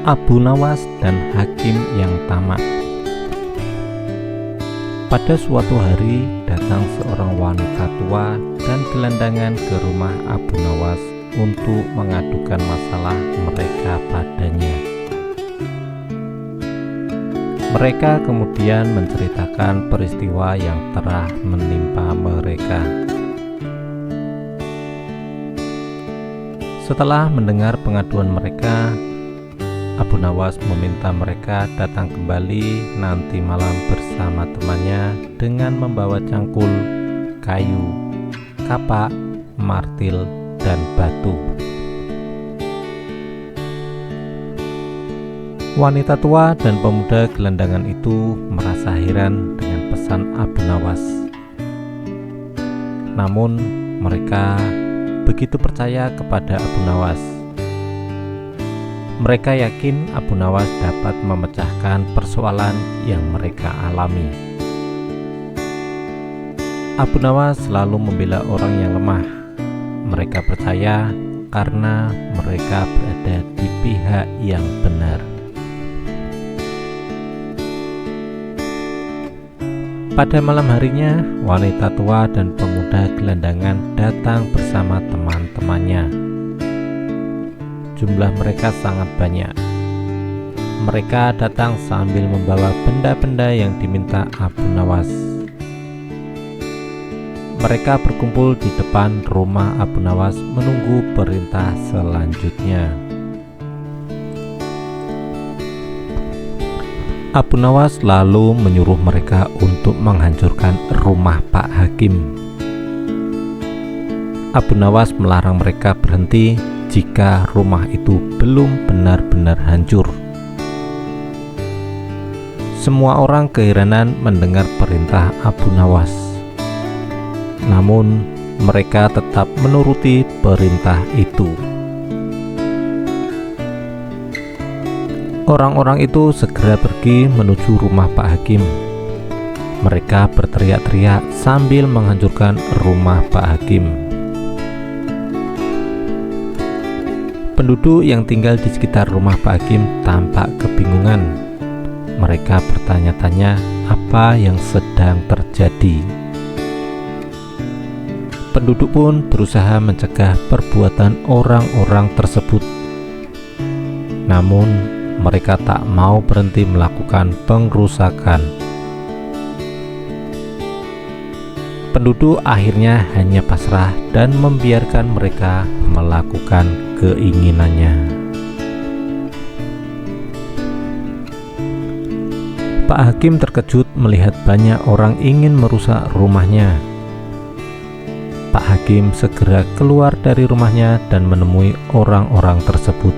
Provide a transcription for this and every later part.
Abu Nawas dan hakim yang tamak. Pada suatu hari datang seorang wanita tua dan gelandangan ke rumah Abu Nawas untuk mengadukan masalah mereka padanya. Mereka kemudian menceritakan peristiwa yang telah menimpa mereka. Setelah mendengar pengaduan mereka, Abu Nawas meminta mereka datang kembali nanti malam bersama temannya dengan membawa cangkul, kayu, kapak, martil, dan batu. Wanita tua dan pemuda gelandangan itu merasa heran dengan pesan Abu Nawas. Namun mereka begitu percaya kepada Abu Nawas. Mereka yakin Abu Nawas dapat memecahkan persoalan yang mereka alami. Abu Nawas selalu membela orang yang lemah. Mereka percaya karena mereka berada di pihak yang benar. Pada malam harinya, wanita tua dan pemuda gelandangan datang bersama teman-temannya. Jumlah mereka sangat banyak. Mereka datang sambil membawa benda-benda yang diminta Abu Nawas. Mereka berkumpul di depan rumah Abu Nawas menunggu perintah selanjutnya. Abu Nawas lalu menyuruh mereka untuk menghancurkan rumah Pak Hakim. Abu Nawas melarang mereka berhenti jika rumah itu belum benar-benar hancur. Semua orang keheranan mendengar perintah Abu Nawas. Namun mereka tetap menuruti perintah itu. Orang-orang itu segera pergi menuju rumah Pak Hakim. Mereka berteriak-teriak sambil menghancurkan rumah Pak Hakim. Penduduk yang tinggal di sekitar rumah Pak Hakim tampak kebingungan. Mereka bertanya-tanya apa yang sedang terjadi. Penduduk pun berusaha mencegah perbuatan orang-orang tersebut. Namun, mereka tak mau berhenti melakukan pengrusakan. Penduduk akhirnya hanya pasrah dan membiarkan mereka melakukan keinginannya. Pak Hakim terkejut melihat banyak orang ingin merusak rumahnya. Pak Hakim segera keluar dari rumahnya dan menemui orang-orang tersebut.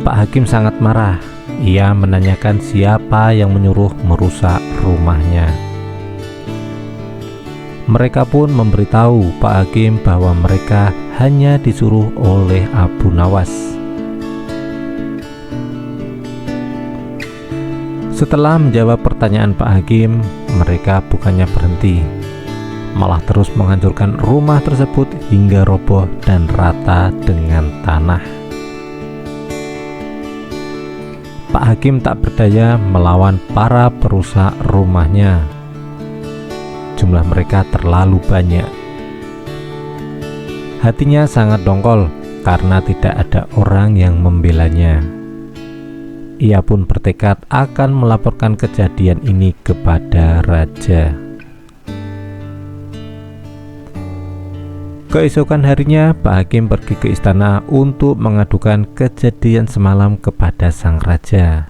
Pak Hakim sangat marah. Ia menanyakan siapa yang menyuruh merusak rumahnya. Mereka pun memberitahu Pak Hakim bahwa mereka hanya disuruh oleh Abu Nawas. Setelah menjawab pertanyaan Pak Hakim, mereka bukannya berhenti, malah terus menghancurkan rumah tersebut hingga roboh dan rata dengan tanah. Pak Hakim tak berdaya melawan para perusak rumahnya. Jumlah mereka terlalu banyak. Hatinya sangat dongkol karena tidak ada orang yang membelanya. Ia pun bertekad akan melaporkan kejadian ini kepada raja. Keesokan harinya, Pak Hakim pergi ke istana untuk mengadukan kejadian semalam kepada sang raja.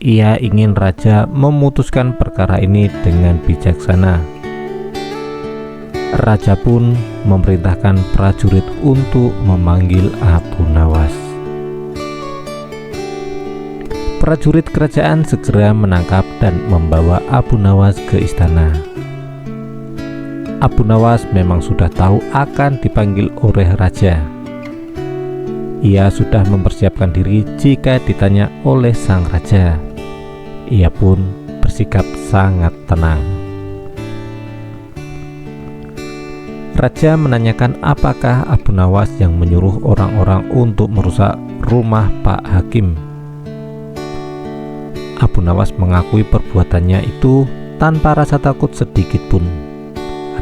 Ia ingin raja memutuskan perkara ini dengan bijaksana. Raja pun memerintahkan prajurit untuk memanggil Abu Nawas. Prajurit kerajaan segera menangkap dan membawa Abu Nawas ke istana. Abu Nawas memang sudah tahu akan dipanggil oleh raja. Ia sudah mempersiapkan diri jika ditanya oleh sang raja. Ia pun bersikap sangat tenang. Raja menanyakan apakah Abu Nawas yang menyuruh orang-orang untuk merusak rumah Pak Hakim. Abu Nawas mengakui perbuatannya itu tanpa rasa takut sedikit pun.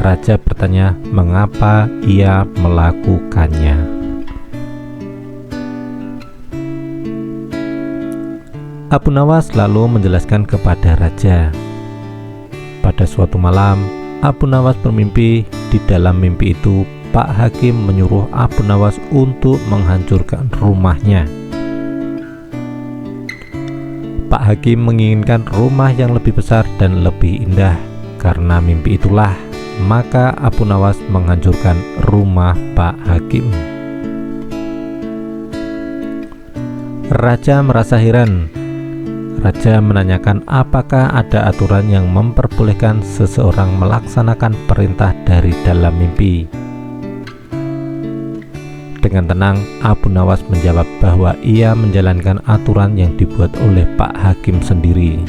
Raja bertanya mengapa ia melakukannya. Abu Nawas lalu menjelaskan kepada raja. Pada suatu malam, Abu Nawas bermimpi. Di dalam mimpi itu, Pak Hakim menyuruh Abu Nawas untuk menghancurkan rumahnya. Pak Hakim menginginkan rumah yang lebih besar dan lebih indah. Karena mimpi itulah, maka Abu Nawas menghancurkan rumah Pak Hakim. Raja merasa heran. Raja menanyakan apakah ada aturan yang memperbolehkan seseorang melaksanakan perintah dari dalam mimpi. Dengan tenang, Abu Nawas menjawab bahwa ia menjalankan aturan yang dibuat oleh Pak Hakim sendiri.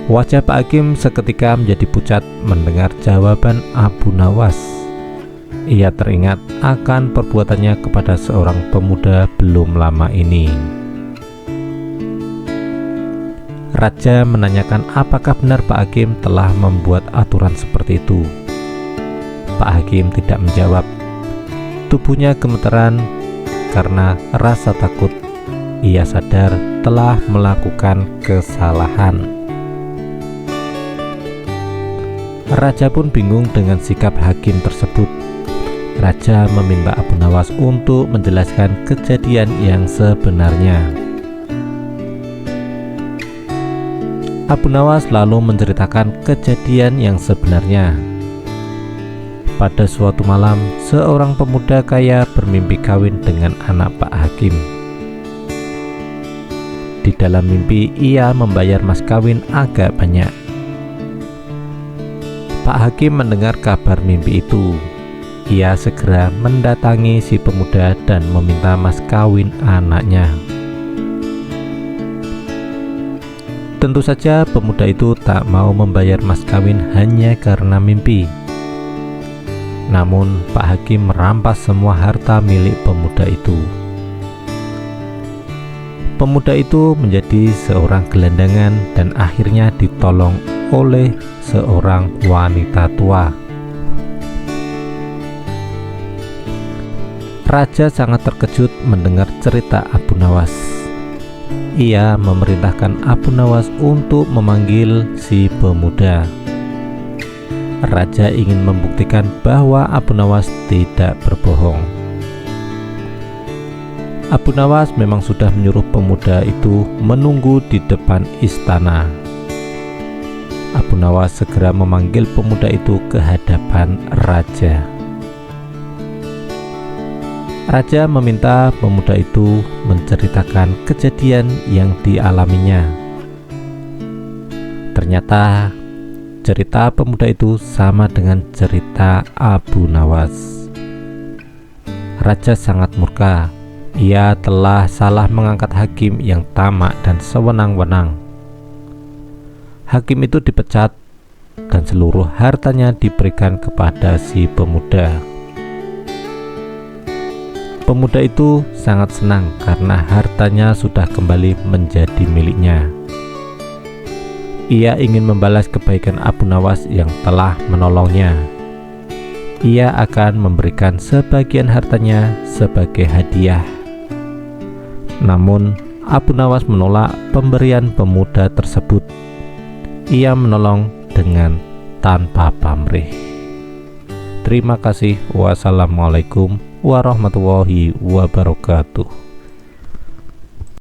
Wajah Pak Hakim seketika menjadi pucat mendengar jawaban Abu Nawas. Ia teringat akan perbuatannya kepada seorang pemuda belum lama ini. Raja menanyakan apakah benar Pak Hakim telah membuat aturan seperti itu. Pak Hakim tidak menjawab. Tubuhnya gemeteran karena rasa takut. Ia sadar telah melakukan kesalahan. Raja pun bingung dengan sikap hakim tersebut. Raja meminta Abu Nawas untuk menjelaskan kejadian yang sebenarnya. Abu Nawas lalu menceritakan kejadian yang sebenarnya. Pada suatu malam, seorang pemuda kaya bermimpi kawin dengan anak Pak Hakim. Di dalam mimpi, ia membayar mas kawin agak banyak. Pak Hakim mendengar kabar mimpi itu. Ia segera mendatangi si pemuda dan meminta mas kawin anaknya. Tentu saja pemuda itu tak mau membayar mas kawin hanya karena mimpi. Namun Pak Hakim merampas semua harta milik pemuda itu. Pemuda itu menjadi seorang gelandangan dan akhirnya ditolong oleh seorang wanita tua. Raja sangat terkejut mendengar cerita Abu Nawas. Ia memerintahkan Abu Nawas untuk memanggil si pemuda. Raja ingin membuktikan bahwa Abu Nawas tidak berbohong. Abu Nawas memang sudah menyuruh pemuda itu menunggu di depan istana. Abu Nawas segera memanggil pemuda itu ke hadapan raja. Raja meminta pemuda itu menceritakan kejadian yang dialaminya. Ternyata cerita pemuda itu sama dengan cerita Abu Nawas. Raja sangat murka. Ia telah salah mengangkat hakim yang tamak dan sewenang-wenang. Hakim itu dipecat dan seluruh hartanya diberikan kepada si pemuda. Pemuda itu sangat senang karena hartanya sudah kembali menjadi miliknya. Ia ingin membalas kebaikan Abu Nawas yang telah menolongnya. Ia akan memberikan sebagian hartanya sebagai hadiah. Namun Abu Nawas menolak pemberian pemuda tersebut. Ia menolong dengan tanpa pamrih. Terima kasih. Wassalamualaikum warahmatullahi wabarakatuh.